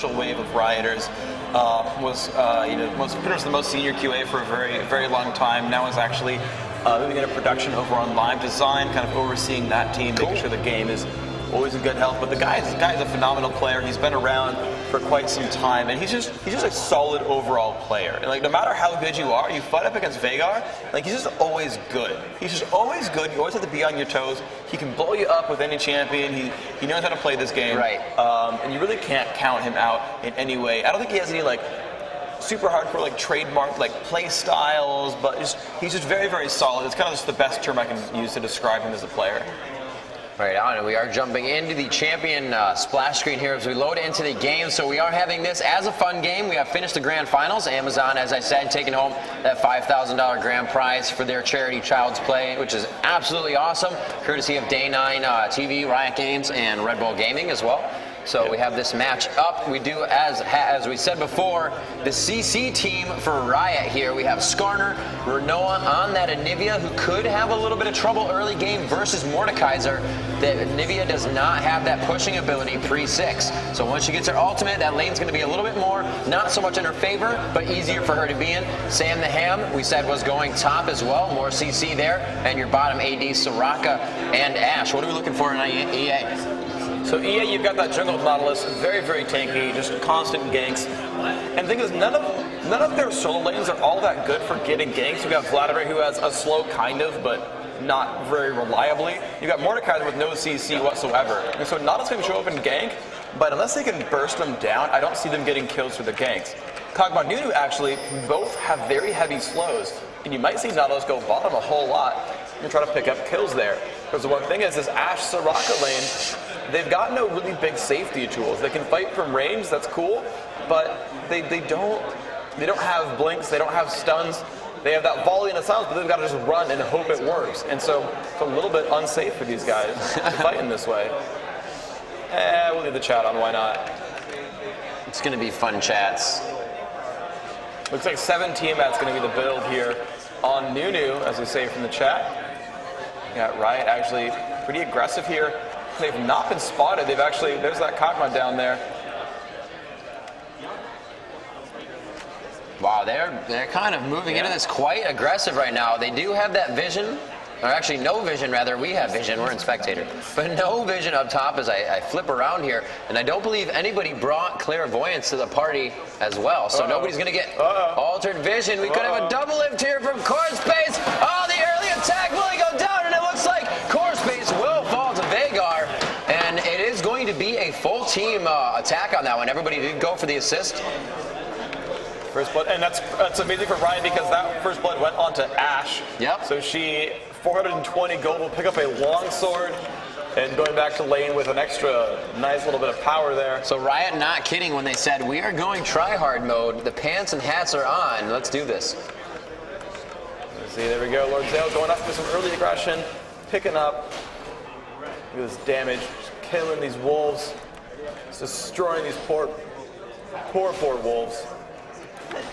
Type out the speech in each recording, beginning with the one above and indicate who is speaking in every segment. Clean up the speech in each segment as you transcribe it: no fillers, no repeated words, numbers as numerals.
Speaker 1: wave of Rioters was pretty much the most senior QA for a very long time. Now is actually moving into production over on live design, kind of overseeing that team, making sure the game is always in good health. But the guy is a phenomenal player. He's been around for quite some time, and he's just a solid overall player. And like, no matter how good you are, you fight up against Veigar, like, he's just always good. He's just always good. You always have to be on your toes. He can blow you up with any champion. He knows how to play this game.
Speaker 2: Right.
Speaker 1: And you really can't count him out in any way. I don't think he has any like super hardcore like trademark like play styles, but he's just very solid. It's kind of just the best term I can use to describe him as a player.
Speaker 2: Right on, and we are jumping into the champion splash screen here as we load into the game. So we are having this as a fun game. We have finished the grand finals. Amazon, as I said, taking home that $5,000 grand prize for their charity Child's Play, which is absolutely awesome, courtesy of Day 9 TV, Riot Games, and Red Bull Gaming as well. So we have this match up. We do, as we said before, the CC team for Riot here. We have Skarner, Renoa on that Anivia, who could have a little bit of trouble early game versus Mordekaiser. That Anivia does not have that pushing ability pre-6. So once she gets her ultimate, that lane's going to be a little bit more, not so much in her favor, but easier for her to be in. Sam the Ham, we said, was going top as well. More CC there. And your bottom AD, Soraka and Ashe. What are we looking for in EA?
Speaker 1: So EA, you've got that jungle Nautilus, very tanky, just constant ganks. And the thing is, none of their solo lanes are all that good for getting ganks. You've got Vladimir, who has a slow kind of, but not very reliably. You've got Mordekaiser with no CC whatsoever. And so Nautilus can show up and gank, but unless they can burst them down, I don't see them getting kills through the ganks. Kog'Maw, Nunu actually both have very heavy slows, and you might see Nautilus go bottom a whole lot and try to pick up kills there. Because the one thing is, this Ashe Soraka lane, they've got no really big safety tools. They can fight from range, that's cool, but they don't have blinks, they don't have stuns. They have that volley and a silence, but they've got to just run and hope it works. And so it's a little bit unsafe for these guys to fight in this way. We'll leave the chat on, why not?
Speaker 2: It's going to be fun chats.
Speaker 1: Looks like 7 Tiamat's going to be the build here on Nunu, as we say from the chat. Yeah, Riot actually pretty aggressive here. They've not been spotted. They've actually, there's that Kog'Maw down there.
Speaker 2: Wow, they're kind of moving into this quite aggressive right now. They do have that vision, or actually no vision rather. We have vision, we're in spectator. But no vision up top as I flip around here. And I don't believe anybody brought clairvoyance to the party as well. So nobody's going to get altered vision. We could have a double lift here from Core Space. Oh, the early attack will go down, and it looks like Core Space will fall to Veigar. And it is going to be a full team attack on that one. Everybody did go for the assist.
Speaker 1: First blood, and that's amazing for Riot because that first blood went on to Ashe.
Speaker 2: Yep.
Speaker 1: So she, 420 gold, will pick up a long sword, and going back to lane with an extra nice little bit of power there.
Speaker 2: So Riot not kidding when they said, we are going try-hard mode. The pants and hats are on. Let's do this.
Speaker 1: Let's see, there we go. Lord Zale going up with some early aggression, picking up. Look at this damage, just killing these wolves, just destroying these poor wolves.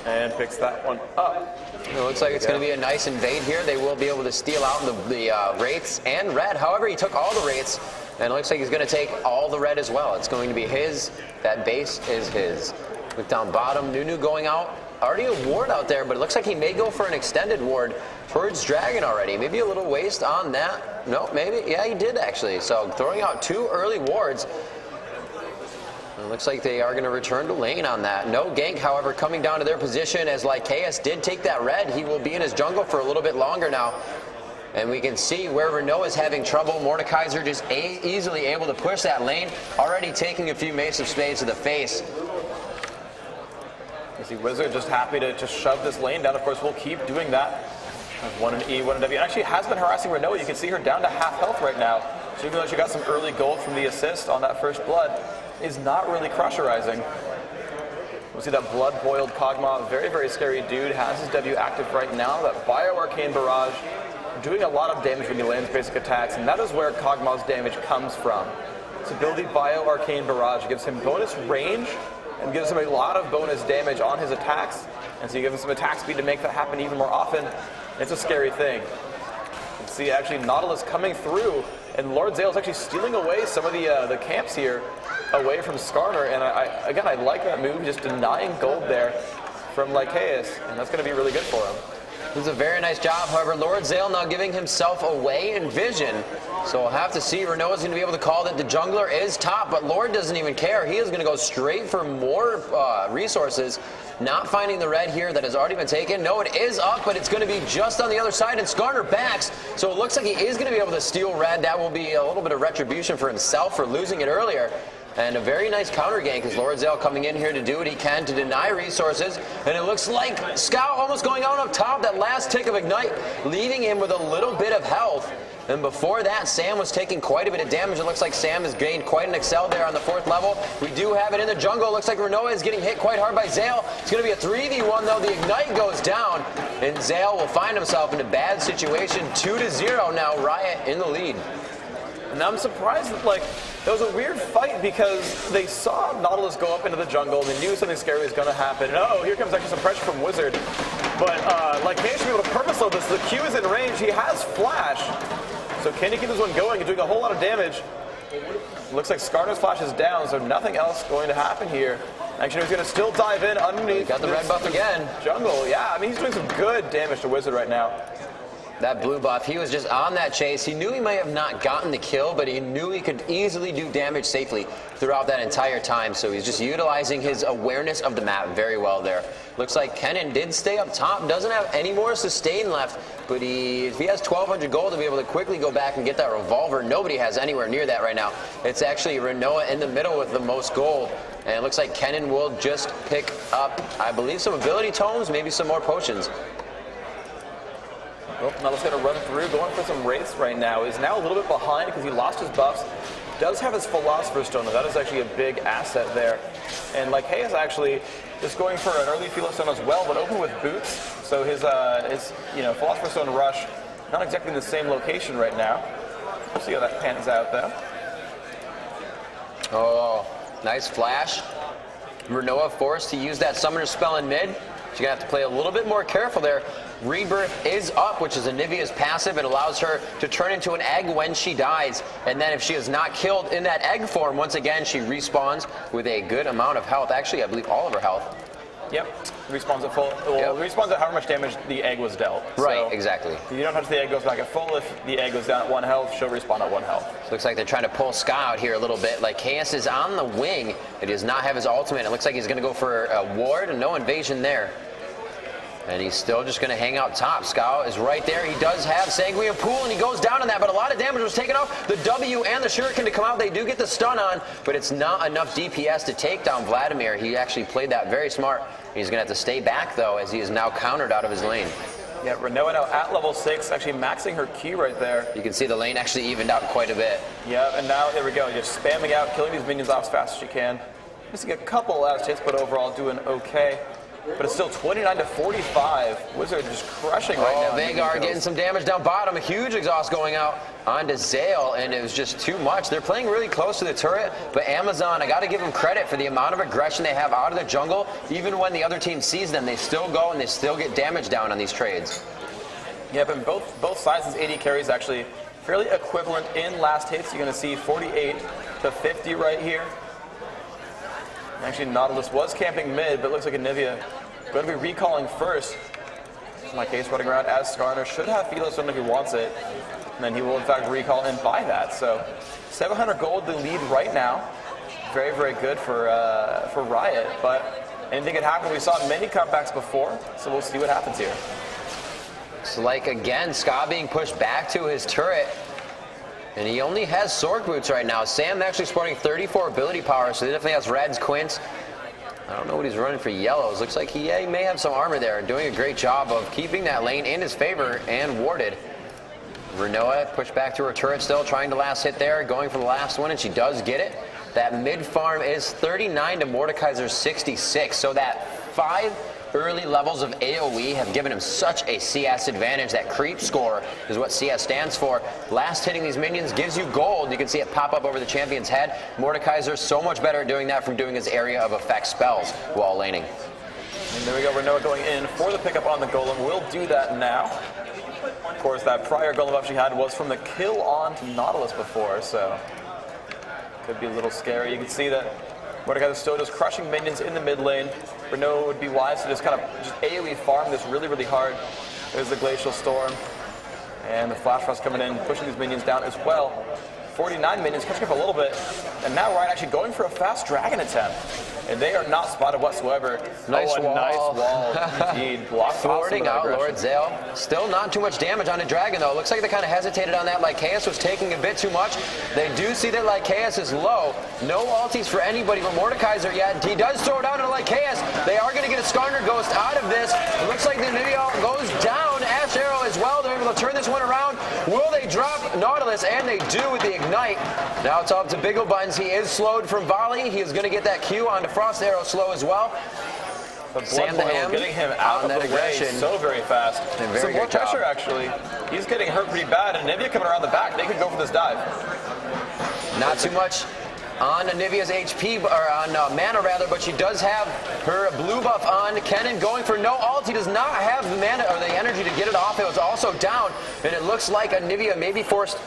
Speaker 1: And picks that one up.
Speaker 2: It looks like it's going to be a nice invade here. They will be able to steal out the Wraiths and Red. However, he took all the Wraiths, and it looks like he's going to take all the Red as well. It's going to be his. That base is his. Look down bottom. Nunu going out. Already a ward out there, but it looks like he may go for an extended ward towards Dragon already. Maybe a little waste on that. No, maybe. Yeah, he did actually. So throwing out 2 early wards. It looks like they are going to return to lane on that. No gank, however, coming down to their position as Lycaeus did take that red. He will be in his jungle for a little bit longer now. And we can see where Renoa is having trouble. Mordekaiser just easily able to push that lane. Already taking a few Mace of Spades to the face.
Speaker 1: You see Wizard just happy to just shove this lane down. Of course, we'll keep doing that. One in E, one in W. And actually has been harassing Renoa. You can see her down to half health right now. So even though she got some early gold from the assist on that first blood, is not really pressurizing. We'll see that blood-boiled Kog'Maw, very scary dude, has his W active right now. That Bio-Arcane Barrage, doing a lot of damage when he lands basic attacks, and that is where Kog'Maw's damage comes from. This ability Bio-Arcane Barrage gives him bonus range and gives him a lot of bonus damage on his attacks, and so you give him some attack speed to make that happen even more often. It's a scary thing. You can see actually Nautilus coming through, and Lord Zale is actually stealing away some of the camps here. away from Skarner, and again, I like that move, just denying gold there from Lycaeus, and that's going to be really good for him.
Speaker 2: This is a very nice job. However, Lord Zale now giving himself away in vision. So we'll have to see. Renoa's going to be able to call that the jungler is top, but Lord doesn't even care. He is going to go straight for more resources. Not finding the red here that has already been taken. No, it is up, but it's going to be just on the other side, and Skarner backs. So it looks like he is going to be able to steal red. That will be a little bit of retribution for himself for losing it earlier. And a very nice counter gank as Lord Zale coming in here to do what he can to deny resources. And it looks like Scout almost going out up top. That last tick of Ignite, leaving him with a little bit of health. And before that, Sam was taking quite a bit of damage. It looks like Sam has gained quite an excel there on the 4th level. We do have it in the jungle. It looks like Renoa is getting hit quite hard by Zale. It's going to be a 3v1 though. The Ignite goes down, and Zale will find himself in a bad situation. 2-0 now. Riot in the lead.
Speaker 1: And I'm surprised that, like, it was a weird fight because they saw Nautilus go up into the jungle and they knew something scary was going to happen. And, oh, here comes actually some pressure from Wizard. But, Lycaeus should be able to purpose load this. The Q is in range. He has Flash. So can he keep this one going and doing a whole lot of damage? Looks like Skarner's Flash is down, so nothing else going to happen here. Actually, he's going to still dive in underneath.
Speaker 2: Got the red buff again.
Speaker 1: Jungle, yeah. I mean, he's doing some good damage to Wizard right now.
Speaker 2: That blue buff, he was just on that chase. He knew he may have not gotten the kill, but he knew he could easily do damage safely throughout that entire time. So he's just utilizing his awareness of the map very well there. Looks like Kennen did stay up top, doesn't have any more sustain left, but if he has 1,200 gold to be able to quickly go back and get that revolver, nobody has anywhere near that right now. It's actually Renoa in the middle with the most gold. And it looks like Kennen will just pick up, I believe, some ability tomes, maybe some more potions.
Speaker 1: Well, Nautilus going to run through, going for some Wraiths right now. He's now a little bit behind because he lost his buffs. Does have his Philosopher's Stone, though. That is actually a big asset there. And Lycaeus actually is going for an early Philo Stone as well, but open with boots. So his Philosopher's Stone rush, not exactly in the same location right now. We'll see how that pans out, though.
Speaker 2: Oh, nice flash. Renoa forced to use that Summoner spell in mid. She's going to have to play a little bit more careful there. Rebirth is up, which is Anivia's passive. It allows her to turn into an egg when she dies. And then if she is not killed in that egg form, once again, she respawns with a good amount of health. Actually, I believe all of her health.
Speaker 1: Yep. Respawns at full. Well, respawns at however much damage the egg was dealt.
Speaker 2: Right,
Speaker 1: so
Speaker 2: exactly.
Speaker 1: If you don't touch the egg, goes back at full. If the egg goes down at 1 health, she'll respawn at 1 health.
Speaker 2: Looks like they're trying to pull Ska out here a little bit. Lycaeus is on the wing. He does not have his ultimate. It looks like he's going to go for a ward and no invasion there. And he's still just going to hang out top. Scout is right there. He does have Sanguine Pool, and he goes down on that, but a lot of damage was taken off. The W and the Shuriken to come out. They do get the stun on, but it's not enough DPS to take down Vladimir. He actually played that very smart. He's going to have to stay back, though, as he is now countered out of his lane.
Speaker 1: Yeah, Renoa now at level 6, actually maxing her Q right there.
Speaker 2: You can see the lane actually evened out quite a bit.
Speaker 1: Yeah, and now, there we go. Just spamming out, killing these minions off as fast as she can. Missing a couple last hits, but overall doing okay. But it's still 29-45. Wizard just crushing right now.
Speaker 2: Vagar getting some damage down bottom. A huge exhaust going out onto Zale, and it was just too much. They're playing really close to the turret, but Amazon, I got to give them credit for the amount of aggression they have out of the jungle. Even when the other team sees them, they still go and they still get damage down on these trades.
Speaker 1: Yeah, but both sides' AD carries actually fairly equivalent in last hits. You're going to see 48-50 right here. Actually, Nautilus was camping mid, but looks like Anivia going to be recalling first. Lycaeus running around as Skarner. Should have Philo Stone if he wants it. And then he will, in fact, recall and buy that. So 700 gold, the lead right now. Very, very good for Riot. But anything could happen. We saw many comebacks before, so we'll see what happens here.
Speaker 2: It's like, again, Ska being pushed back to his turret. And he only has Sork Boots right now. Sam actually sporting 34 ability power, so he definitely has Reds, Quints. I don't know what he's running for yellows. Looks like he may have some armor there. Doing a great job of keeping that lane in his favor and warded. Renoa pushed back to her turret still, trying to last hit there, going for the last one, and she does get it. That mid farm is 39 to Mordekaiser's 66, so that 5 early levels of AoE have given him such a CS advantage. That creep score is what CS stands for. Last hitting these minions gives you gold. You can see it pop up over the champion's head. Mordekaiser so much better at doing that from doing his area of effect spells while laning.
Speaker 1: And there we go, Renoa going in for the pickup on the Golem. We'll do that now. Of course, that prior Golem buff she had was from the kill on Nautilus before, so Could be a little scary. You can see that Mordekaiser still just crushing minions in the mid lane. Renault would be wise to just kind of just AoE farm this really, really hard. There's the Glacial Storm. And the Flash Frost coming in, pushing these minions down as well. 49 minions, catching up a little bit. And now Riot actually going for a fast dragon attempt. And they are not spotted whatsoever.
Speaker 2: Nice wall.
Speaker 1: Nice wall, indeed.
Speaker 2: Thwarting out Lord Zale. Still not too much damage on a dragon, though. Looks like they kind of hesitated on that. Lycaeus was taking a bit too much. They do see that Lycaeus is low. No ultis for anybody but Mordekaiser yet. He does throw down to Lycaeus. They are going to get a Skarner Ghost out of this. It looks like the Nivea goes down. Ash Arrow as well. They're able to turn this one around. Will they drop Nautilus? And they do with the Ignite. Now it's up to Biggle Buns. He is slowed from volley. He is going to get that Q onto Frost Arrow slow as well.
Speaker 1: But Sam the Ham getting him out of the way so very fast. Some more pressure, actually. He's getting hurt pretty bad, and Nivea coming around the back. They could go for this dive.
Speaker 2: Not too much on Nivea's HP, or on mana rather, but she does have her blue buff on. Kennen going for no ult. He does not have the mana or the energy to get it off. It was also down, and it looks like Nivea may be forced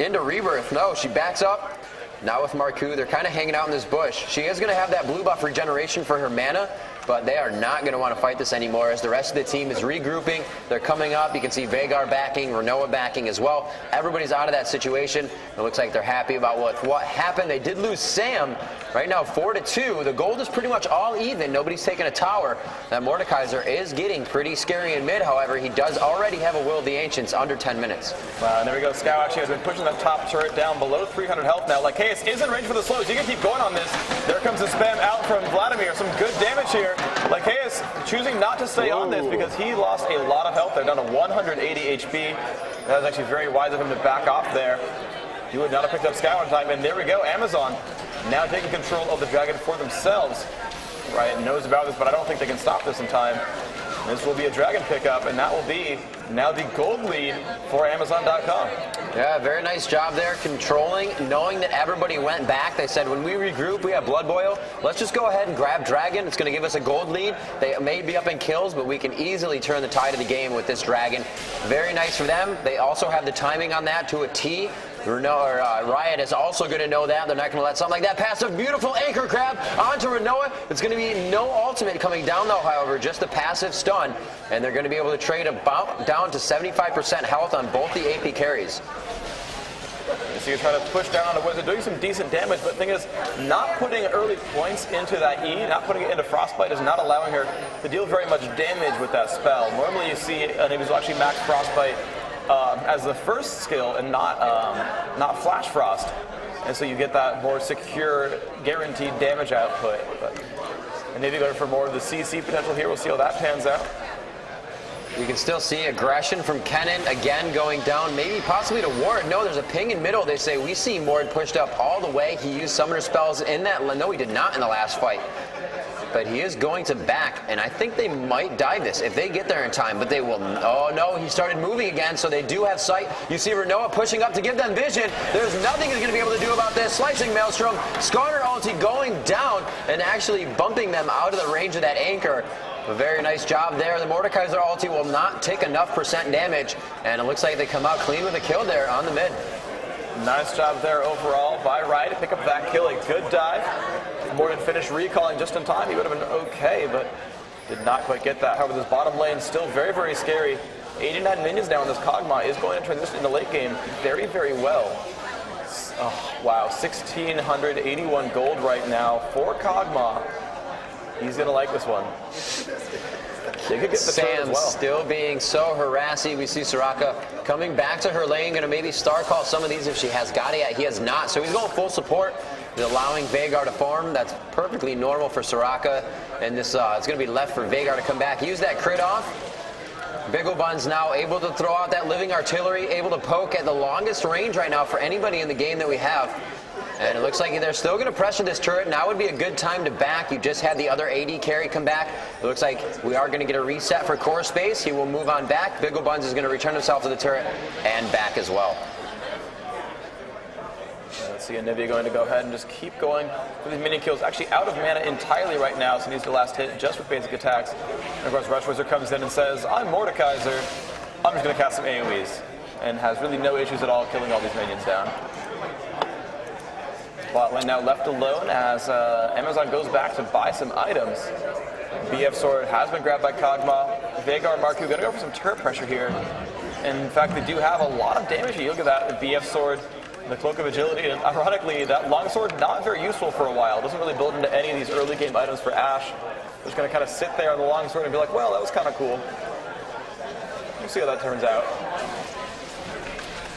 Speaker 2: into rebirth. No, she backs up. Now with Marku, they're kind of hanging out in this bush. She is going to have that blue buff regeneration for her mana, but they are not going to want to fight this anymore as the rest of the team is regrouping. They're coming up. You can see Veigar backing, Renoa backing as well. Everybody's out of that situation. It looks like they're happy about what happened. They did lose Sam. Right now, 4-2. The gold is pretty much all even. Nobody's taking a tower. That Mordekaiser is getting pretty scary in mid, however. He does already have a Will of the Ancients under 10 minutes.
Speaker 1: Wow, and there we go. Scout actually has been pushing that top turret down below 300 health now. Lycaeus is in range for the slows. You can keep going on this. There comes the spam out from Vladimir. Some good damage here. Lycaeus choosing not to stay on this because he lost a lot of health. They're down to 180 HP. That was actually very wise of him to back off there. He would not have picked up Scout in time. And there we go. Amazon now taking control of the dragon for themselves. Riot knows about this, but I don't think they can stop this in time. This will be a dragon pickup, and that will be now the gold lead for Amazon.com.
Speaker 2: Yeah, very nice job there, controlling, knowing that everybody went back. They said, when we regroup, we have Blood Boil. Let's just go ahead and grab Dragon. It's going to give us a gold lead. They may be up in kills, but we can easily turn the tide of the game with this Dragon. Very nice for them. They also have the timing on that to a T. Riot is also going to know that. They're not going to let something like that pass. A beautiful anchor grab onto Renoa. It's going to be no ultimate coming down, though, however, just a passive stun. And they're going to be able to trade about down to 75% health on both the AP carries.
Speaker 1: So you're trying to push down on a Wizard, doing some decent damage, but the thing is, not putting early points into that E, not putting it into Frostbite is not allowing her to deal very much damage with that spell. Normally you see enemies will actually max Frostbite as the first skill and not Flash Frost. And so you get that more secure, guaranteed damage output. But maybe going for more of the CC potential here. We'll see how that pans out.
Speaker 2: You can still see aggression from Kennen, again going down, maybe possibly to Ward. No, there's a ping in middle. They say, we see Ward pushed up all the way. He used summoner spells in that. No, he did not in the last fight. But he is going to back, and I think they might dive this if they get there in time, but they will. Oh no, he started moving again, so they do have sight. You see Renoa pushing up to give them vision. There's nothing he's going to be able to do about this. Slicing Maelstrom, Skarner ulti going down and actually bumping them out of the range of that anchor. A very nice job there. The Mordekaiser ulti will not take enough percent damage, and it looks like they come out clean with a kill there on the mid.
Speaker 1: Nice job there overall by Riot to pick up that kill. A good dive. Morden finished recalling just in time. He would have been okay, but did not quite get that. However, this bottom lane still very, very scary. 89 minions now in this Kog'Maw is going to transition in the late game very, very well. Oh, wow, 1,681 gold right now for Kog'Maw. He's going to like this one. They could get the turn as well.
Speaker 2: Still being so harassy. We see Soraka coming back to her lane, going to maybe star call some of these if she has got it. He has not, so he's going full support. He's allowing Veigar to farm. That's perfectly normal for Soraka, and this it's going to be left for Veigar to come back. Use that crit off. Bigglebun's now able to throw out that living artillery, able to poke at the longest range right now for anybody in the game that we have. And it looks like they're still going to pressure this turret. Now would be a good time to back. You just had the other AD carry come back. It looks like we are going to get a reset for core space. He will move on back. Bigglebuns is going to return himself to the turret and back as well.
Speaker 1: Let's see, Anivia going to go ahead and just keep going for these minion kills. Actually out of mana entirely right now, so needs the last hit just with basic attacks. And of course, Rush Wizard comes in and says, I'm Mordekaiser. I'm just going to cast some AoEs. And has really no issues at all killing all these minions down. Bot lane now left alone as Amazon goes back to buy some items. BF Sword has been grabbed by Kog'Maw. Veigar and Marku going to go for some turret pressure here. And in fact, they do have a lot of damage. You look at that, the BF Sword, the Cloak of Agility, and ironically, that Longsword not very useful for a while. Doesn't really build into any of these early game items for Ashe. Just going to kind of sit there on the Longsword and be like, well, that was kind of cool. We'll see how that turns out.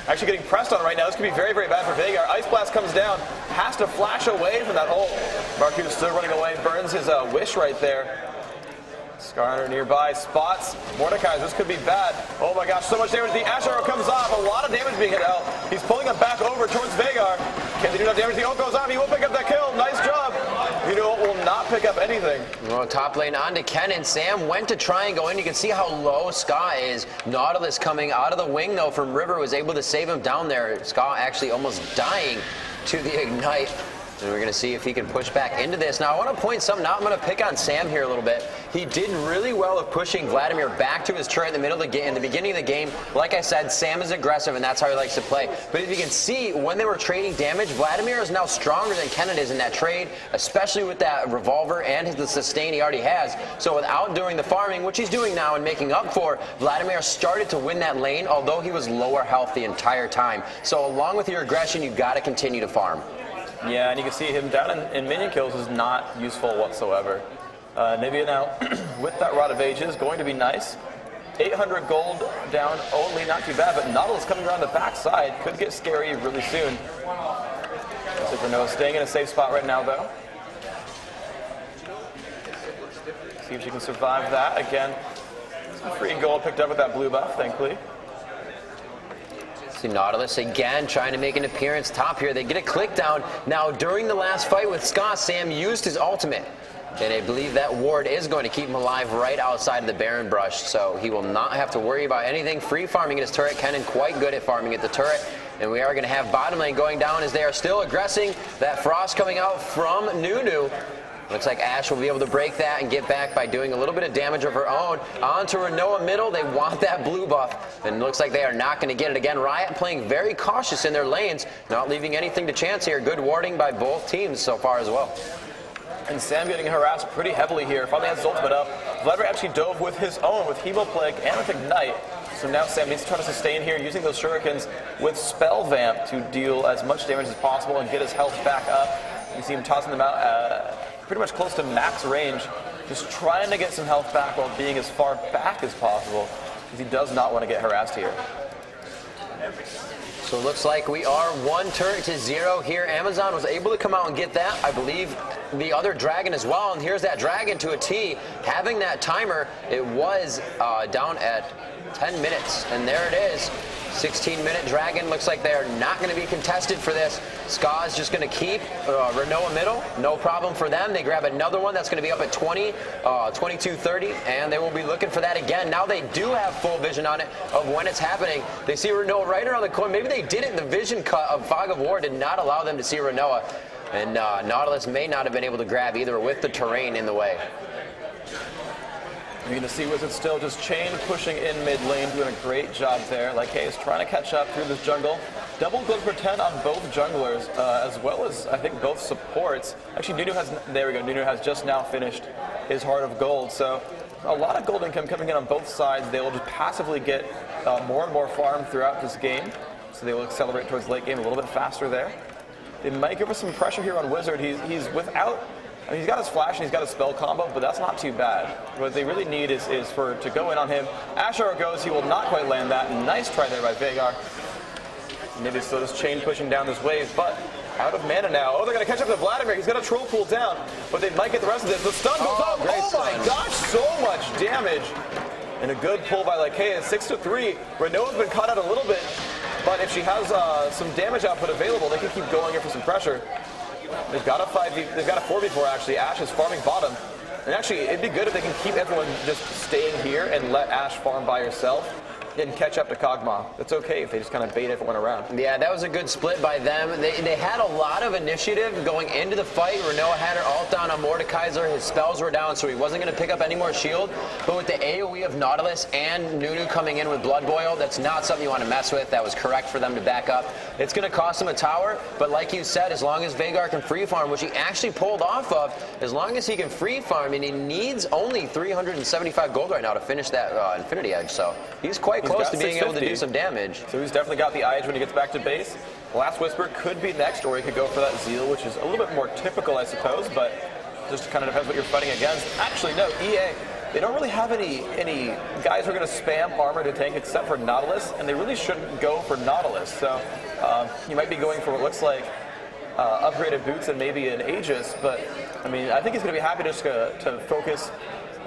Speaker 1: Actually getting pressed on right now. This could be very, very bad for Veigar. Ice Blast comes down, has to flash away from that ult. Marku still running away, burns his wish right there. Skarner nearby, spots Mordecai. This could be bad. Oh my gosh, so much damage. The Ashe arrow comes off. A lot of damage being hit out. He's pulling him back over towards Veigar. Can they do enough damage? The ult goes off. He will pick up that kill. Nice job. You know, will not pick up anything.
Speaker 2: Well, top lane on to Kennen. Sam went to try and go in. You can see how low Ska is. Nautilus coming out of the wing, though, from River was able to save him down there. Ska actually almost dying to the Ignite. And we're going to see if he can push back into this. Now, I want to point something out. I'm going to pick on Sam here a little bit. He did really well of pushing Vladimir back to his turret in the middle of the game. In the beginning of the game, like I said, Sam is aggressive, and that's how he likes to play. But if you can see, when they were trading damage, Vladimir is now stronger than Kennen is in that trade, especially with that revolver and the sustain he already has. So without doing the farming, which he's doing now and making up for, Vladimir started to win that lane, although he was lower health the entire time. So along with your aggression, you got to continue to farm.
Speaker 1: Yeah, and you can see him down in minion kills is not useful whatsoever. Nivea now, with that Rod of Ages, going to be nice. 800 gold down only, not too bad, but Nautilus coming around the backside could get scary really soon. Looks like Renoa staying in a safe spot right now, though. See if she can survive that. Again, some free gold picked up with that blue buff, thankfully.
Speaker 2: See Nautilus again trying to make an appearance top here. They get a click down. Now, during the last fight with Ska, Sam used his ultimate. And I believe that ward is going to keep him alive right outside of the Baron Brush. So he will not have to worry about anything. Free farming in his turret. Kennen quite good at farming at the turret. And we are going to have bottom lane going down as they are still aggressing. That Frost coming out from Nunu. Looks like Ashe will be able to break that and get back by doing a little bit of damage of her own. On to Renoa middle. They want that blue buff. And it looks like they are not going to get it again. Riot playing very cautious in their lanes, not leaving anything to chance here. Good warding by both teams so far as well.
Speaker 1: And Sam getting harassed pretty heavily here. Finally has his ultimate up. Vladimir actually dove with his own, with Hemoplague and with Ignite. So now Sam needs to try to sustain here using those shurikens with Spell Vamp to deal as much damage as possible and get his health back up. You see him tossing them out pretty much close to max range, just trying to get some health back while being as far back as possible, because he does not want to get harassed here.
Speaker 2: So it looks like we are 1 turret to 0 here. Amazon was able to come out and get that. I believe the other dragon as well. And here's that dragon to a T. Having that timer, it was down at 10 minutes. And there it is. 16-minute dragon. Looks like they're not going to be contested for this. Ska is just going to keep Renoa middle. No problem for them. They grab another one that's going to be up at 22:30, and they will be looking for that again. Now they do have full vision on it of when it's happening. They see Renoa right around the corner. Maybe they did it in the vision cut of Fog of War did not allow them to see Renoa. And Nautilus may not have been able to grab either with the terrain in the way.
Speaker 1: You're going to see Wizards still just chain pushing in mid lane, doing a great job there. Like Hayes trying to catch up through this jungle. Double gold for 10 on both junglers, as well as I think both supports. Actually, Nunu has, there we go, Nunu has just now finished his Heart of Gold. So a lot of gold income coming in on both sides. They will just passively get more and more farm throughout this game. So they will accelerate towards late game a little bit faster there. They might give us some pressure here on Wizard. He's without... I mean, he's got his flash and he's got his spell combo, but that's not too bad. What they really need is to go in on him. Ashe arrow goes, he will not quite land that. Nice try there by Veigar. Maybe still just chain pushing down this wave, but out of mana now. Oh, they're going to catch up to Vladimir. He's got a troll pool down, but they might get the rest of this. The stun goes off. Oh my gosh, so much damage. And a good pull by Lycaea, 6-3. Renoa's been caught out a little bit, but if she has some damage output available, they can keep going in for some pressure. They've got a 4v4 actually. Ashe is farming bottom. And actually, it'd be good if they can keep everyone just staying here and let Ashe farm by herself. and catch up to Kog'Maw. It's okay if they just kind of bait everyone around.
Speaker 2: Yeah, that was a good split by them. They had a lot of initiative going into the fight. Renoa had her ult down on Mordekaiser. His spells were down, so he wasn't going to pick up any more shield. But with the AoE of Nautilus and Nunu coming in with Blood Boil, that's not something you want to mess with. That was correct for them to back up. It's going to cost him a tower, but like you said, as long as Veigar can free farm, which he actually pulled off of, as long as he can free farm, and he needs only 375 gold right now to finish that Infinity Edge, so he's quite close to being able to do some damage.
Speaker 1: So he's definitely got the eye edge when he gets back to base. Last Whisper could be next, or he could go for that Zeal, which is a little bit more typical, I suppose, but just kind of depends what you're fighting against. Actually, no, EA, they don't really have any guys who are going to spam armor to tank except for Nautilus, and they really shouldn't go for Nautilus. So you might be going for what looks like upgraded boots and maybe an Aegis, but I mean, I think he's going to be happy just to focus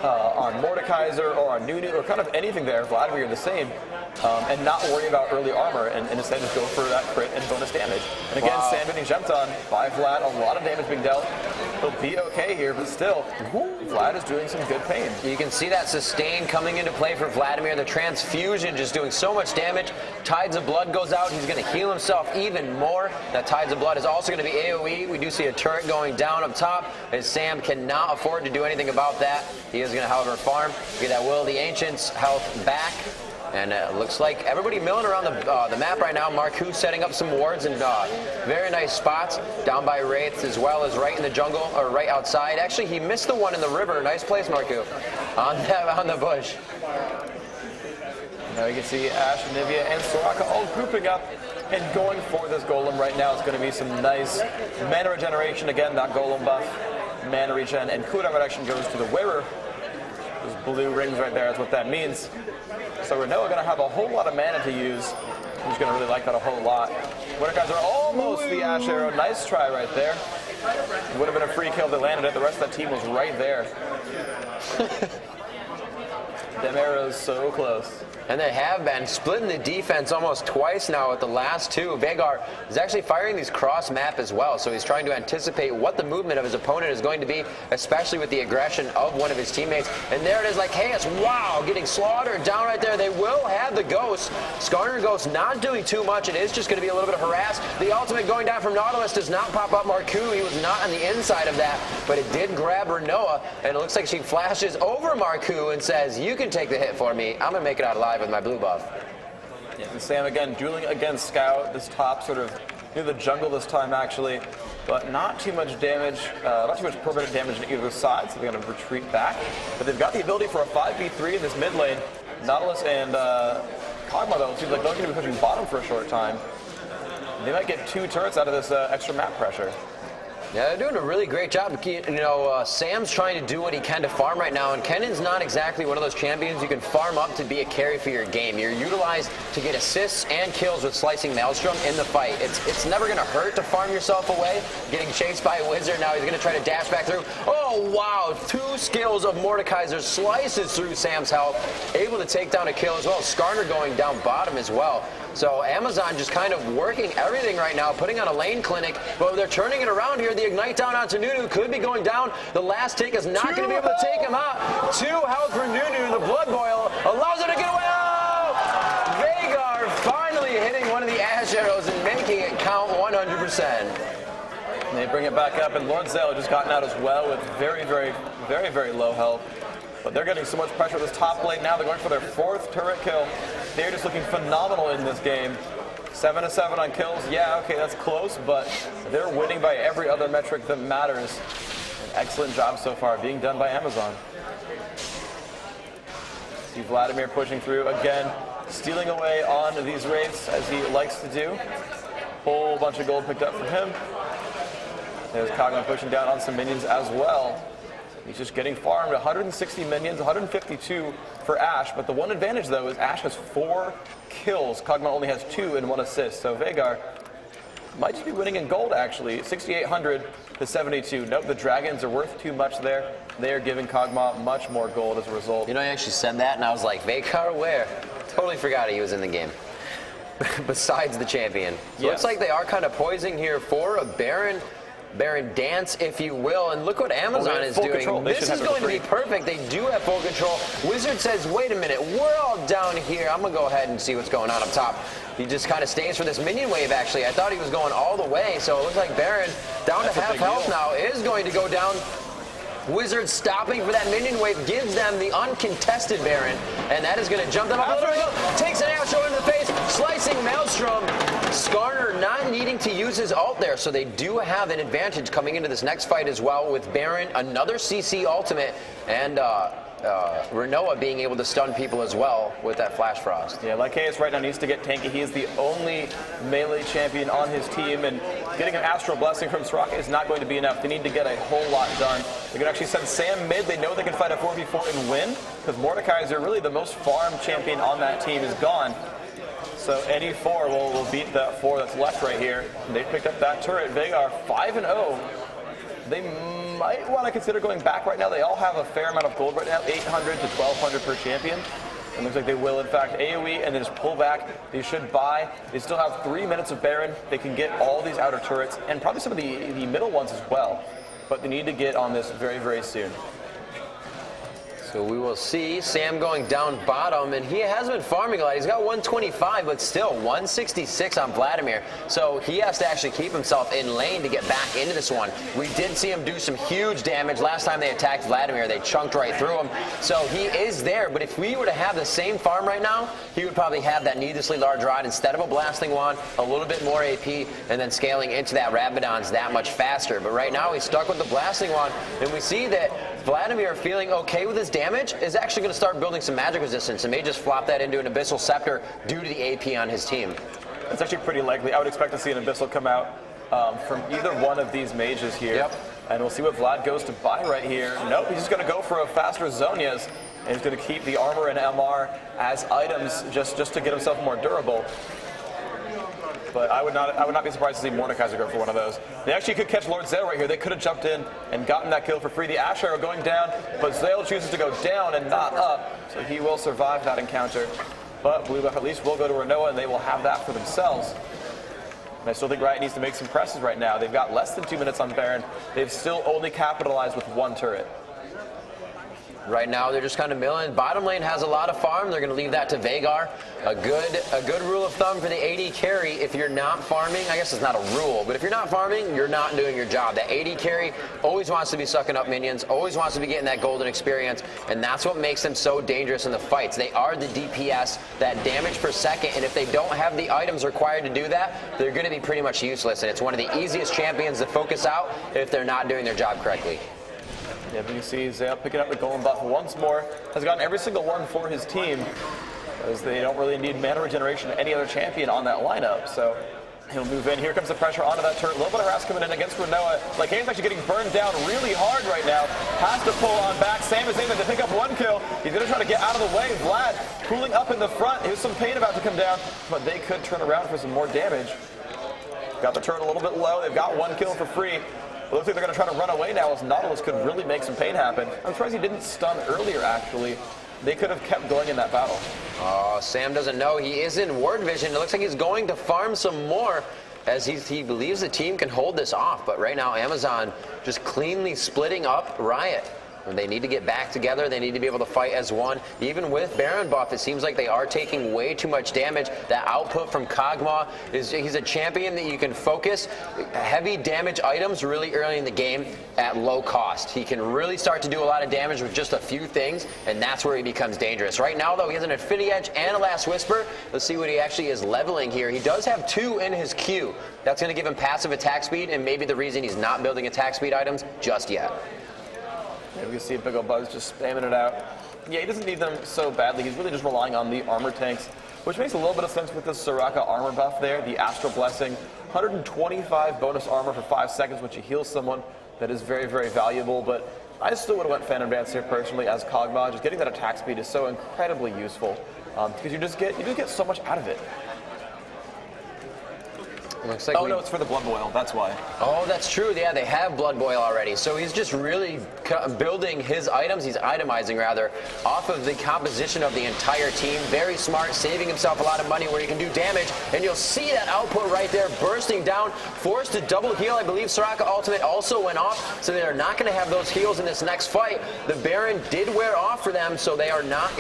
Speaker 1: on Mordekaiser or on Nunu or kind of anything there, Vladimir the same, and not worry about early armor and instead just go for that crit and bonus damage. And again, Sand getting jumped on by Vlad, a lot of damage being dealt. He'll be okay here, but still, Vlad is doing some good pain.
Speaker 2: You can see that sustain coming into play for Vladimir. The transfusion just doing so much damage. Tides of Blood goes out. He's going to heal himself even more. That Tides of Blood is also going to be AoE. We do see a turret going down up top, as Sam cannot afford to do anything about that. He is going to, however, farm. Get that Will of the Ancients health back. And it looks like everybody milling around the map right now. Marku setting up some wards in very nice spots down by Wraiths, as well as right in the jungle, or right outside. Actually, he missed the one in the river. Nice place, Marku, on the bush.
Speaker 1: Now you can see Ash, Nivea, and Soraka all grouping up and going for this Golem right now. It's going to be some nice mana regeneration. Again, that Golem buff, mana regen, and cooldown reduction goes to the wearer. Those blue rings right there is what that means. So Renoa going to have a whole lot of mana to use. He's going to really like that a whole lot. Mordekaiser almost the Ash Arrow. Nice try right there. It would have been a free kill if they landed it. The rest of that team was right there. Them arrows so close.
Speaker 2: And they have been splitting the defense almost twice now with the last two. Veigar is actually firing these cross map as well, so he's trying to anticipate what the movement of his opponent is going to be, especially with the aggression of one of his teammates. And there it is, like Hayes, wow, getting slaughtered down right there. They will have the Ghost. Skarner Ghost not doing too much. It is just going to be a little bit of harass. The ultimate going down from Nautilus does not pop up Marku. He was not on the inside of that, but it did grab Renoa, and it looks like she flashes over Marku and says, you can take the hit for me. I'm going to make it out alive with my blue buff.
Speaker 1: Yeah, and Sam again dueling against Scout, this top sort of near the jungle this time actually, but not too much damage, not too much permanent damage on either side, so they're going to retreat back. But they've got the ability for a 5v3 in this mid lane. Nautilus and Kog'Maw though, it seems like they're going to be pushing bottom for a short time. They might get 2 turrets out of this extra map pressure.
Speaker 2: Yeah, they're doing a really great job. You know, Sam's trying to do what he can to farm right now, and Kennan's not exactly one of those champions you can farm up to be a carry for your game. You're utilized to get assists and kills with Slicing Maelstrom in the fight. It's never going to hurt to farm yourself away. Getting chased by a wizard, now he's going to try to dash back through. Oh, wow, 2 skills of Mordekaiser slices through Sam's health, able to take down a kill as well. Skarner going down bottom as well. So Amazon just kind of working everything right now, putting on a lane clinic, but they're turning it around here. The Ignite down onto Nunu could be going down. The last take is not going to be able to take him out. 2 health for Nunu. The Blood Boil allows him to get away. Oh! Veigar finally hitting one of the Ash Arrows and making it count 100%.
Speaker 1: And they bring it back up, and Lord Zell just gotten out as well with very, very low health. But they're getting so much pressure at this top lane now. They're going for their 4th turret kill. They're just looking phenomenal in this game. 7-7 on kills. Yeah, okay, that's close, but they're winning by every other metric that matters. An excellent job so far being done by Amazon. See Vladimir pushing through again, stealing away on these wraiths as he likes to do. Whole bunch of gold picked up for him. There's Kog'Maw pushing down on some minions as well. He's just getting farmed. 160 minions, 152 for Ash. But the one advantage, though, is Ash has 4 kills. Kog'Maw only has 2 and 1 assist. So Veigar might just be winning in gold, actually. 6,800 to 72. Nope, the dragons are worth too much there. They are giving Kog'Maw much more gold as a result.
Speaker 2: You know, I actually said that, and I was like, Veigar where? Totally forgot he was in the game. Besides the champion. So
Speaker 1: Yes.
Speaker 2: Looks like they are kind of poising here for a Baron. Baron dance, if you will. And look what Amazon is doing. This is going to be perfect. They do have full control. Wizard says, wait a minute, we're all down here. I'm going to go ahead and see what's going on up top. He just kind of stays for this minion wave, actually. I thought he was going all the way, so it looks like Baron, down to half health now, is going to go down. Wizard stopping for that minion wave, gives them the uncontested Baron, and that is going to jump them up. Takes an Astro into the face, slicing Maelstrom. Skarner not needing to use his ult there, so they do have an advantage coming into this next fight as well with Baron, another CC ultimate, and Renoa being able to stun people as well with that Flash Frost.
Speaker 1: Yeah, Lycaeus right now needs to get tanky. He is the only melee champion on his team, and getting an Astral Blessing from Soraka is not going to be enough. They need to get a whole lot done. They can actually send Sam mid. They know they can fight a 4v4 and win, because Mordekaiser, really the most farm champion on that team, is gone. So any 4 will beat that 4 that's left right here. And they picked up that turret. Veigar 5-0. They might want to consider going back right now. They all have a fair amount of gold right now, 800 to 1200 per champion. And looks like they will, in fact, AoE and then just pull back. They should buy. They still have 3 minutes of Baron. They can get all these outer turrets and probably some of the middle ones as well. But they need to get on this very, very soon.
Speaker 2: So we will see Sam going down bottom, and he has been farming a lot. He's got 125, but still 166 on Vladimir. So he has to actually keep himself in lane to get back into this one. We did see him do some huge damage. Last time they attacked Vladimir, they chunked right through him. So he is there, but if we were to have the same farm right now, he would probably have that needlessly large rod instead of a blasting wand, a little bit more AP, and then scaling into that Rabadon's that much faster. But right now he's stuck with the blasting wand, and we see that Vladimir, feeling okay with his damage, is actually going to start building some magic resistance and may just flop that into an Abyssal Scepter due to the AP on his team.
Speaker 1: It's actually pretty likely. I would expect to see an Abyssal come out from either one of these mages here.
Speaker 2: Yep.
Speaker 1: And we'll see what Vlad goes to buy right here. Nope, he's just going to go for a faster Zonia's, and he's going to keep the armor and MR as items just to get himself more durable. But I would not be surprised to see Mordekaiser go for one of those. They actually could catch Lord Zale right here. They could have jumped in and gotten that kill for free. The Ash Arrow going down, but Zale chooses to go down and not up, so he will survive that encounter. But Blue Buff at least will go to Renoa, and they will have that for themselves. And I still think Riot needs to make some presses right now. They've got less than 2 minutes on Baron. They've still only capitalized with 1 turret.
Speaker 2: Right now, they're just kind of milling. Bottom lane has a lot of farm. They're going to leave that to Veigar. A good rule of thumb for the AD carry, if you're not farming, I guess it's not a rule, but if you're not farming, you're not doing your job. The AD carry always wants to be sucking up minions, always wants to be getting that golden experience, and that's what makes them so dangerous in the fights. They are the DPS, that damage per second, and if they don't have the items required to do that, they're going to be pretty much useless, and it's one of the easiest champions to focus out if they're not doing their job correctly.
Speaker 1: Yeah, but you see Zale picking up the golden buff once more. Has gotten every single one for his team, as they don't really need mana regeneration to any other champion on that lineup. So he'll move in. Here comes the pressure onto that turret. A little bit of harass coming in against Renoa. Lycaeus actually getting burned down really hard right now. Has to pull on back. Sam is able to pick up 1 kill. He's going to try to get out of the way. Vlad pulling up in the front. There's some pain about to come down, but they could turn around for some more damage. Got the turret a little bit low. They've got 1 kill for free. It looks like they're going to try to run away now, as Nautilus could really make some pain happen. I'm surprised he didn't stun earlier, actually. They could have kept going in that battle.
Speaker 2: Oh, Sam doesn't know. He is in ward vision. It looks like he's going to farm some more, as he believes the team can hold this off. But right now, Amazon just cleanly splitting up Riot. They need to get back together. They need to be able to fight as one. Even with Baron buff, it seems like they are taking way too much damage. That output from Kog'Maw, he's a champion that you can focus heavy damage items really early in the game at low cost. He can really start to do a lot of damage with just a few things, and that's where he becomes dangerous. Right now, though, he has an Infinity Edge and a Last Whisper. Let's see what he actually is leveling here. He does have 2 in his queue. That's going to give him passive attack speed, and maybe the reason he's not building attack speed items just yet.
Speaker 1: Yeah, we can see Big Ol' Buzz just spamming it out. Yeah, he doesn't need them so badly. He's really just relying on the armor tanks, which makes a little bit of sense with the Soraka armor buff there, the Astral Blessing. 125 bonus armor for 5 seconds, which you heal someone. That is very, very valuable, but I still would have went Phantom Dance here personally as Kog'Maw. Just getting that attack speed is so incredibly useful, because you just get so much out of it.
Speaker 2: Looks like
Speaker 1: no, it's for the blood boil. That's why.
Speaker 2: Oh, that's true. Yeah, they have blood boil already. So he's just really building his items. He's itemizing, rather, off of the composition of the entire team. Very smart, saving himself a lot of money where he can do damage. And you'll see that output right there, bursting down, forced to double heal. I believe Soraka ultimate also went off, so they are not going to have those heals in this next fight. The Baron did wear off for them, so they do not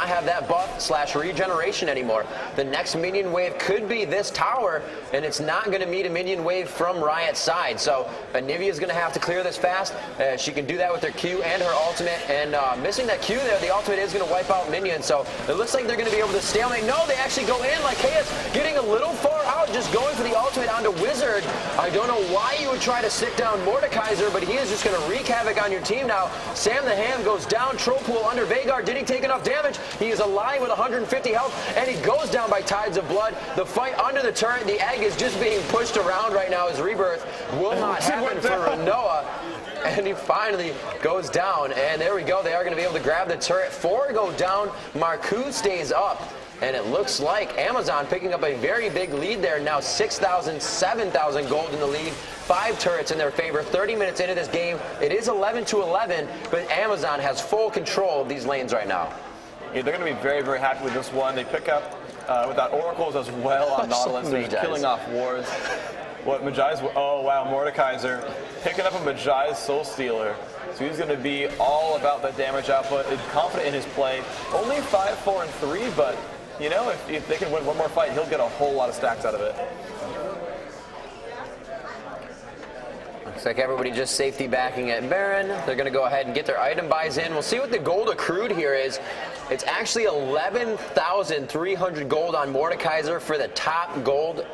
Speaker 2: have that buff/regeneration anymore. The next minion wave could be this tower, and it's not going to meet a minion wave from Riot's side. So Anivia is going to have to clear this fast. She can do that with her Q and her ultimate, and missing that Q there, the ultimate is going to wipe out minions. So it looks like they're going to be able to stalemate. No, they actually go in. Like Chaos getting a little far out, just going for the ultimate onto Wizard. I don't know why you would try to sit down Mordekaiser, but he is just going to wreak havoc on your team now. Sam the Ham goes down. Troll Pool under Veigar. Did he take enough damage? He is alive with 150 health, and he goes down by Tides of Blood. The fight under the turret, the egg is just being pushed around right now. His rebirth will not happen for Renoa. And he finally goes down. And there we go. They are going to be able to grab the turret. 4 go down. Marku stays up. And it looks like Amazon picking up a very big lead there. Now 6,000, 7,000 gold in the lead. 5 turrets in their favor. 30 minutes into this game. It is 11-11, but Amazon has full control of these lanes right now.
Speaker 1: Yeah, they're going to be very, very happy with this one. They pick up with that Oracles as well on Nautilus. They're killing off wards. What Majai's? Oh wow, Mordekaiser picking up a Majai's Soul Stealer. So he's going to be all about that damage output, confident in his play. Only 5, 4, and 3, but you know, if they can win one more fight, he'll get a whole lot of stacks out of it.
Speaker 2: Looks like everybody just safety backing at Baron. They're going to go ahead and get their item buys in. We'll see what the gold accrued here is. It's actually 11,300 gold on Mordekaiser for the top gold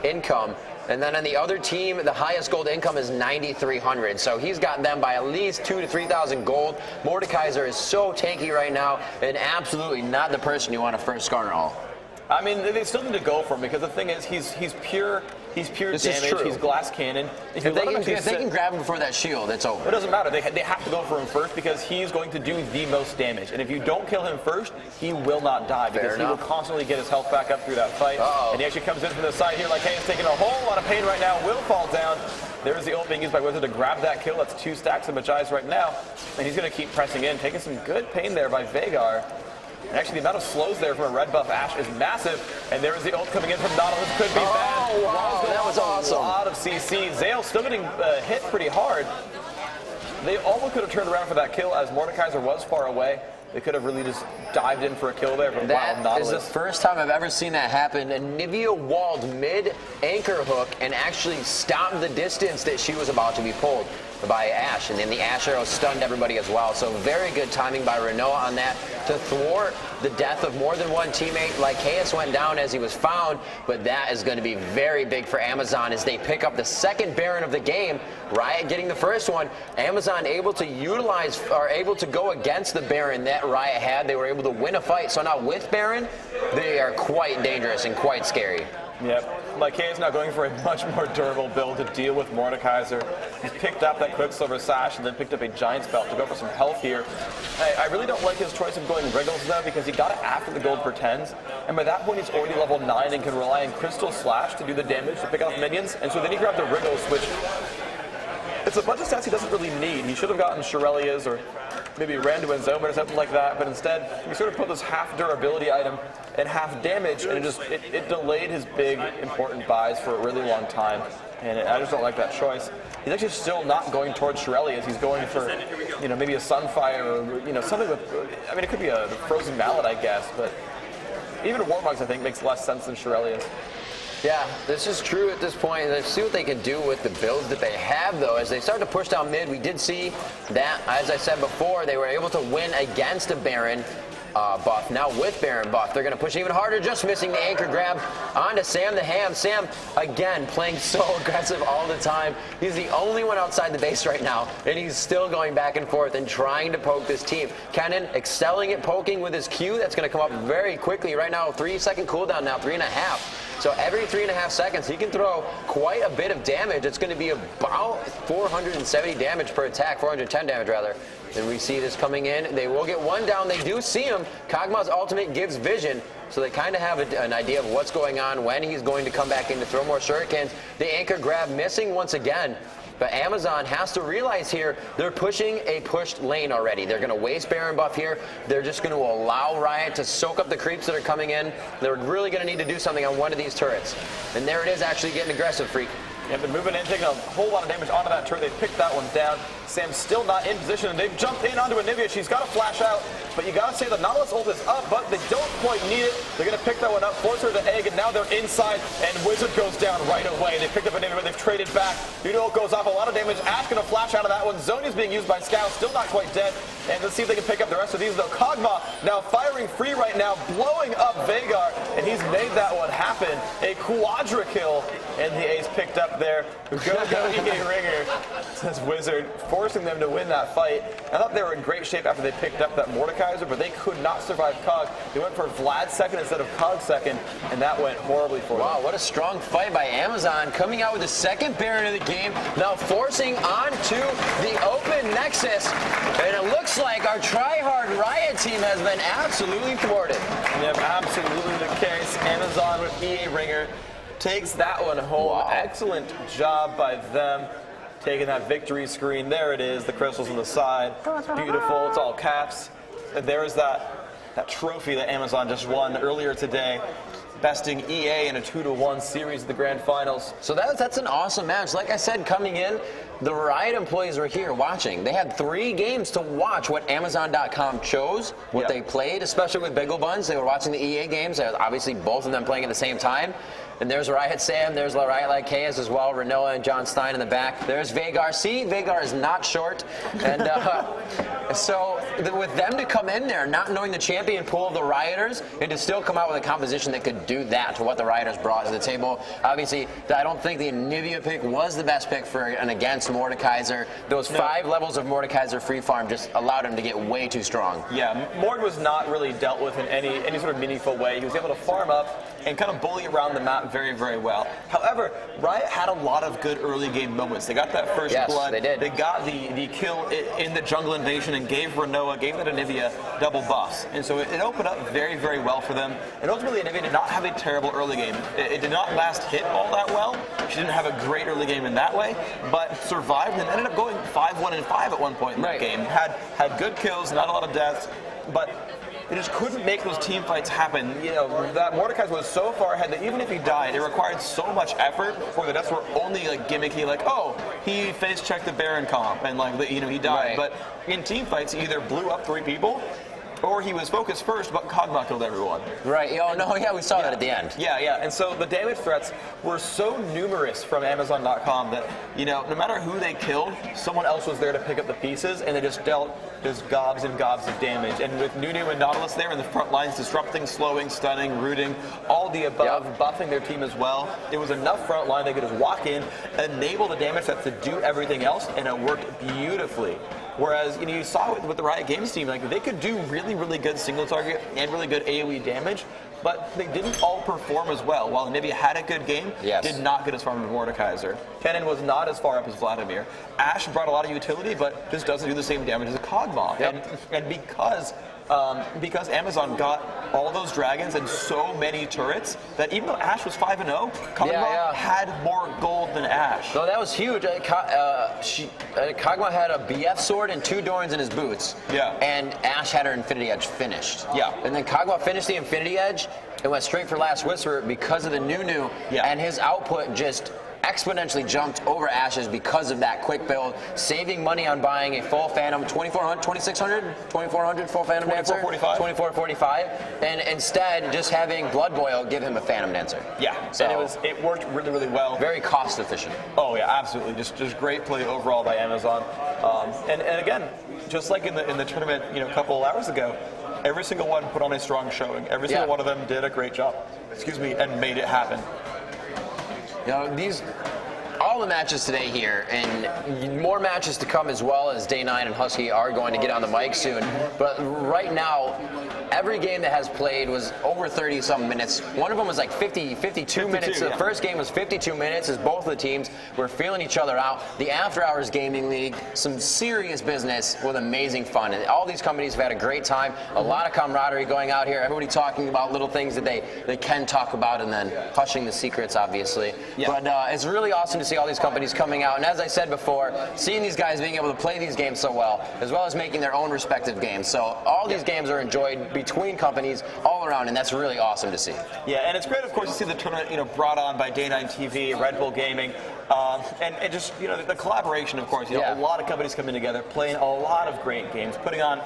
Speaker 2: income. And then on the other team, the highest gold income is 9,300. So he's gotten them by at least 2,000 to 3,000 gold. Mordekaiser is so tanky right now, and absolutely not the person you want to first garner all.
Speaker 1: I mean, they still need to go for him because the thing is, he's pure damage. He's glass cannon. If they
Speaker 2: can grab him before that shield, it's over.
Speaker 1: It doesn't matter. They have to go for him first because he's going to do the most damage. And if you don't kill him first, he will not die because he will constantly get his health back up through that fight. And he actually comes in from the side here like, hey, he's taking a whole lot of pain right now. Will fall down. There's the ult being used by Wizard to grab that kill. That's 2 stacks of Majai's right now. And he's going to keep pressing in, taking some good pain there by Veigar. And actually, the amount of slows there from a red buff Ashe is massive. And there is the ult coming in from Nautilus. Could be bad.
Speaker 2: Wow, that was awesome.
Speaker 1: A lot of CC. Zale still getting hit pretty hard. They almost could have turned around for that kill as Mordekaiser was far away. They could have really just dived in for a kill there. But wow, Nautilus.
Speaker 2: That is the first time I've ever seen that happen. Anivia walled mid-anchor hook and actually stopped the distance that she was about to be pulled by Ashe. And then the Ashe arrow stunned everybody as well. So very good timing by Renoa on that to thwart the death of more than one teammate. Like Chaos went down as he was found, but that is going to be very big for Amazon as they pick up the second Baron of the game. Riot getting the first one. Amazon able to utilize, or able to go against the Baron that Riot had. They were able to win a fight. So now with Baron, they are quite dangerous and quite scary.
Speaker 1: Yep. Like Kay is now going for a much more durable build to deal with Mordekaiser. He's picked up that Quicksilver Sash and then picked up a Giant's Belt to go for some health here. I really don't like his choice of going Wriggles though because he got it after the gold pretends. And by that point he's already level 9 and can rely on Crystal Slash to do the damage to pick off minions. And so then he grabbed the Wriggles, which it's a bunch of stats he doesn't really need. He should have gotten Shirelia's or maybe Randuin Zoma or something like that, but instead he sort of put this half durability item and half damage, and it delayed his big important buys for a really long time, and I just don't like that choice. He's actually still not going towards Shirelia's. He's going for, you know, maybe a Sunfire or, you know, something with, I mean, it could be a Frozen Mallet, I guess, but even Warbugs I think makes less sense than Shirelia's.
Speaker 2: Yeah, this is true at this point. Let's see what they can do with the builds that they have, though. As they start to push down mid, we did see that, as I said before, they were able to win against a Baron buff. Now with Baron buff, they're going to push even harder, just missing the anchor grab onto Sam the Ham. Sam, again, playing so aggressive all the time. He's the only one outside the base right now, and he's still going back and forth and trying to poke this team. Kennen excelling at poking with his Q. That's going to come up very quickly. Right now, 3-second cooldown now, 3.5. So every 3.5 seconds, he can throw quite a bit of damage. It's going to be about 470 damage per attack, 410 damage rather. And we see this coming in. They will get one down. They do see him. Kog'Maw's ultimate gives vision, so they kind of have an idea of what's going on, when he's going to come back in to throw more shurikens. The anchor grab missing once again. But Amazon has to realize here, they're pushing a pushed lane already. They're going to waste Baron buff here. They're just going to allow Riot to soak up the creeps that are coming in. They're really going to need to do something on one of these turrets. And there it is, actually getting aggressive, Freak.
Speaker 1: Yeah, they're moving in, taking a whole lot of damage onto that turret. They picked that one down. Sam's still not in position, and they've jumped in onto Anivia. She's got to flash out, but you got to say the Nautilus ult is up, but they don't quite need it. They're going to pick that one up, force her to egg, and now they're inside, and Wizard goes down right away. They picked up Anivia, but they've traded back. Ult goes off, a lot of damage. Ash going to flash out of that one. Zhonya's being used by Scout, still not quite dead. And let's see if they can pick up the rest of these, though. Kog'Maw now firing free right now, blowing up Veigar, and he's made that one happen. A quadra kill, and the ace picked up there. Go EA Ringer, says Wizard, forcing them to win that fight. I thought they were in great shape after they picked up that Mordekaiser, but they could not survive Kog. They went for Vlad second instead of Kog second, and that went horribly for them.
Speaker 2: Wow, what a strong fight by Amazon, coming out with the second Baron of the game, now forcing onto the open Nexus, and it looks like our try-hard Riot team has been absolutely thwarted.
Speaker 1: Yep, absolutely the case. Amazon with EA Ringer takes that one home.
Speaker 2: Wow.
Speaker 1: Excellent job by them. Taking that victory screen. There it is, the crystals on the side. Beautiful, it's all caps. And there's that trophy that Amazon just won earlier today, besting EA in a 2-1 series of the grand finals.
Speaker 2: So that's an awesome match. Like I said, coming in, the Riot employees were here watching. They had 3 games to watch what Amazon.com chose, what they played, especially with Bagel Buns. They were watching the EA games, obviously both of them playing at the same time. And there's Riot Sam, there's Riot like Chaos as well, Renoa and John Stein in the back. There's Veigar. See, Veigar is not short. And so with them to come in there, not knowing the champion pool of the Rioters, and to still come out with a composition that could do that to what the Rioters brought to the table. Obviously, I don't think the Anivia pick was the best pick for and against Mordekaiser. Those 5 levels of Mordekaiser free farm just allowed him to get way too strong.
Speaker 1: Yeah, Mord was not really dealt with in any sort of meaningful way. He was able to farm up and kind of bully around the map very, very well. However, Riot had a lot of good early game moments. They got that first blood.
Speaker 2: They did.
Speaker 1: They got the kill in the jungle invasion and gave Renoa, gave that Anivia double buffs. And so it opened up very, very well for them. And ultimately, Anivia did not have a terrible early game. It did not last hit all that well. She didn't have a great early game in that way, but survived and ended up going 5-1 and 5 at one point in that game. Had good kills, not a lot of deaths, but they just couldn't make those team fights happen. You know, that Mordekaiser was so far ahead that even if he died, it required so much effort for the deaths were only like gimmicky, like, oh, he face checked the Baron comp and like, you know, he died. But in team fights, he either blew up 3 people, or he was focused first, but Kog'Maw killed everyone.
Speaker 2: Right. Oh, no, yeah, we saw that at the end.
Speaker 1: Yeah. And so the damage threats were so numerous from Amazon.com that, you know, no matter who they killed, someone else was there to pick up the pieces, and they just dealt just gobs and gobs of damage. And with Nunu and Nautilus there in the front lines, disrupting, slowing, stunning, rooting, all the above, buffing their team as well, it was enough front line they could just walk in, enable the damage threats to do everything else, and it worked beautifully. Whereas, you know, you saw with the Riot Games team, like, they could do really, really good single target and really good AoE damage, but they didn't all perform as well. While Anivia had a good game, did not get as far as Mordekaiser. Kennen was not as far up as Vladimir. Ashe brought a lot of utility, but just doesn't do the same damage as a Kog'Maw. And because Amazon got all those dragons and so many turrets, that even though Ashe was 5-0, Kog'Maw had more gold than Ashe.
Speaker 2: No, that was huge. Kog'Maw had a BF sword and 2 Dorans in his boots. And Ashe had her Infinity Edge finished. And then Kog'Maw finished the Infinity Edge and went straight for Last Whisper because of the Nunu. And his output just exponentially jumped over Ashe's because of that quick build, saving money on buying a full Phantom, 2400, 2600, 2400 full Phantom Dancer, 2445, and instead just having Blood Boil give him a Phantom Dancer. So
Speaker 1: and it worked really, really well.
Speaker 2: Very cost efficient.
Speaker 1: Oh yeah, absolutely. Just great play overall by Amazon. And again, just like in the tournament, you know, a couple of hours ago, every single one put on a strong showing. Every single one of them did a great job. And made it happen.
Speaker 2: You know, all the matches today here, and more matches to come as well, as Day 9 and Husky are going to get on the mic soon. But right now, every game that has played was over 30-something minutes. One of them was like 52 minutes.
Speaker 1: Yeah.
Speaker 2: The first game was 52 minutes as both of the teams were feeling each other out. The After Hours Gaming League, some serious business with amazing fun. And all these companies have had a great time, a lot of camaraderie going out here, everybody talking about little things that they can talk about, and then hushing the secrets, obviously. Yeah. But it's really awesome to see all these companies coming out. And as I said before, seeing these guys being able to play these games so well, as well as making their own respective games. So all these games are enjoyed between companies all around, and that's really awesome to see.
Speaker 1: Yeah, and it's great, of course, to see the tournament, brought on by Day 9 TV, Red Bull Gaming, and just, the collaboration, of course. A lot of companies coming together, playing a lot of great games, putting on,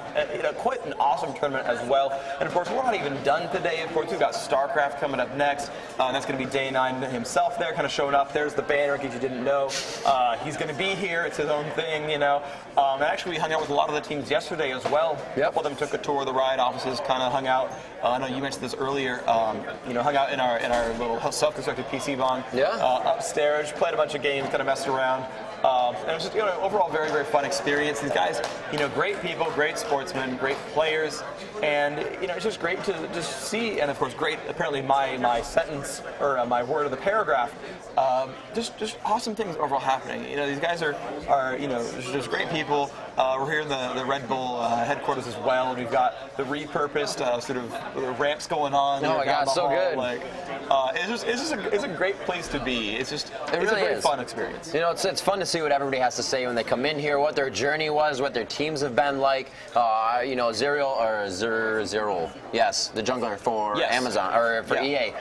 Speaker 1: quite an awesome tournament as well. And of course, we're not even done today. Of course, we've got StarCraft coming up next. That's going to be Day 9 himself there, kind of showing up. There's the banner, in case you didn't know. He's going to be here. It's his own thing, And actually, we hung out with a lot of the teams yesterday as well. Yep. A couple of them took a tour of the Riot offices, kind of hung out. I know you mentioned this earlier. Hung out in our little self-constructed PC bond upstairs, played a bunch of games, kind of messed around. And it was just, overall very, very fun experience. These guys, great people, great sportsmen, great players, and it's just great to just see. And of course, great. Apparently, my sentence or my word of the paragraph, just awesome things overall happening. These guys are just great people. We're here in the Red Bull headquarters as well, and we've got the repurposed sort of ramps going on.
Speaker 2: Oh my God, so good!
Speaker 1: It's a great place to be. It's a very fun experience.
Speaker 2: It's fun to see what everybody has to say when they come in here, what their journey was, what their teams have been like. Zero, yes, the jungler for Amazon or for EA,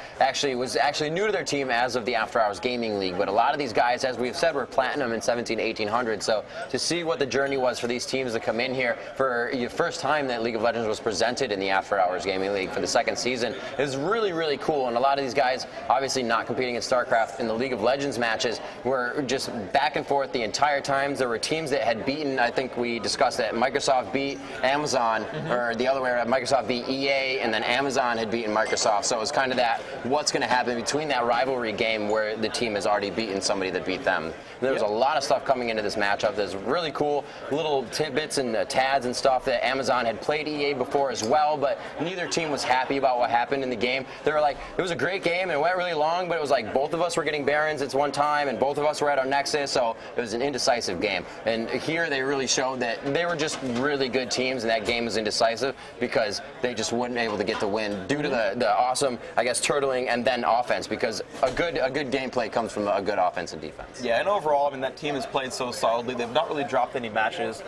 Speaker 2: was new to their team as of the After Hours Gaming League. But a lot of these guys, as we've said, were platinum in 1800. So to see what the journey was for these teams to come in here for the first time that League of Legends was presented in the After Hours Gaming League for the second season is really, really cool. And a lot of these guys, obviously not competing in StarCraft in the League of Legends matches, were just back and forth the entire time. There were teams that had beaten, I think we discussed that Microsoft beat Amazon, or the other way around, Microsoft beat EA, and then Amazon had beaten Microsoft. So it was kind of that, what's going to happen between that rivalry game where the team has already beaten somebody that beat them. There was a lot of stuff coming into this matchup. There's really cool little tidbits and tads and stuff that Amazon had played EA before as well, but neither team was happy about what happened in the game. They were like, it was a great game, and it went really long, but it was like both of us were getting Barons at one time, and both of us were at our Nexus, so it was an indecisive game. And here they really showed that they were just really good teams, and that game was indecisive because they just weren't able to get the win due to the awesome, I guess, turtling and then offense, because a good gameplay comes from a good offense and defense.
Speaker 1: Yeah, and overall, that team has played so solidly. They've not really dropped any matches.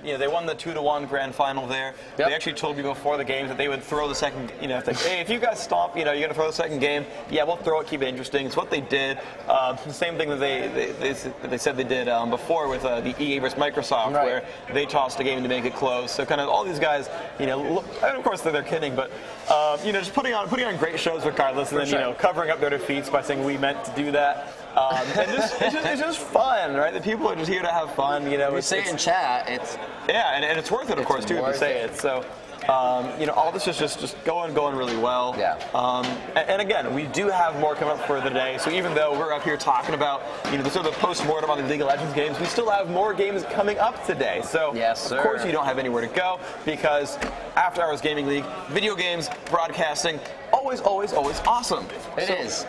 Speaker 1: They won the 2-1 grand final there. Yep. They actually told me before the game that they would throw the second, hey, if you guys stomp, you're going to throw the second game, yeah, we'll throw it, keep it interesting. It's what they did. The same thing that they said they did before with the EA versus Microsoft, where they tossed a game to make it close. So kind of all these guys, and of course they're kidding, but just putting on great shows regardless, and then covering up their defeats by saying we meant to do that. And it's just fun, right? The people are just here to have fun.
Speaker 2: We say in chat, it's
Speaker 1: and it's worth it, of course, too, to say it. So. All this is just going really well.
Speaker 2: Yeah.
Speaker 1: And again, we do have more coming up for the day. So even though we're up here talking about the sort of post-mortem on the League of Legends games, we still have more games coming up today. So
Speaker 2: yes,
Speaker 1: of course you don't have anywhere to go, because After Hours Gaming League, video games, broadcasting, always awesome.
Speaker 2: It is.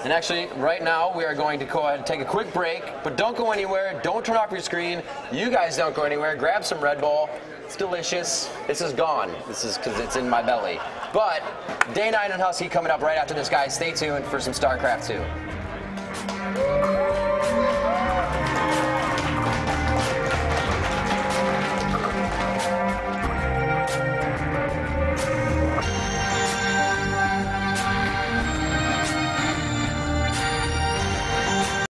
Speaker 2: And actually, right now, we are going to go ahead and take a quick break, but don't go anywhere. Don't turn off your screen. You guys don't go anywhere. Grab some Red Bull. It's delicious. This is gone. This is because it's in my belly. But Day 9 and Husky coming up right after this, guys. Stay tuned for some StarCraft 2.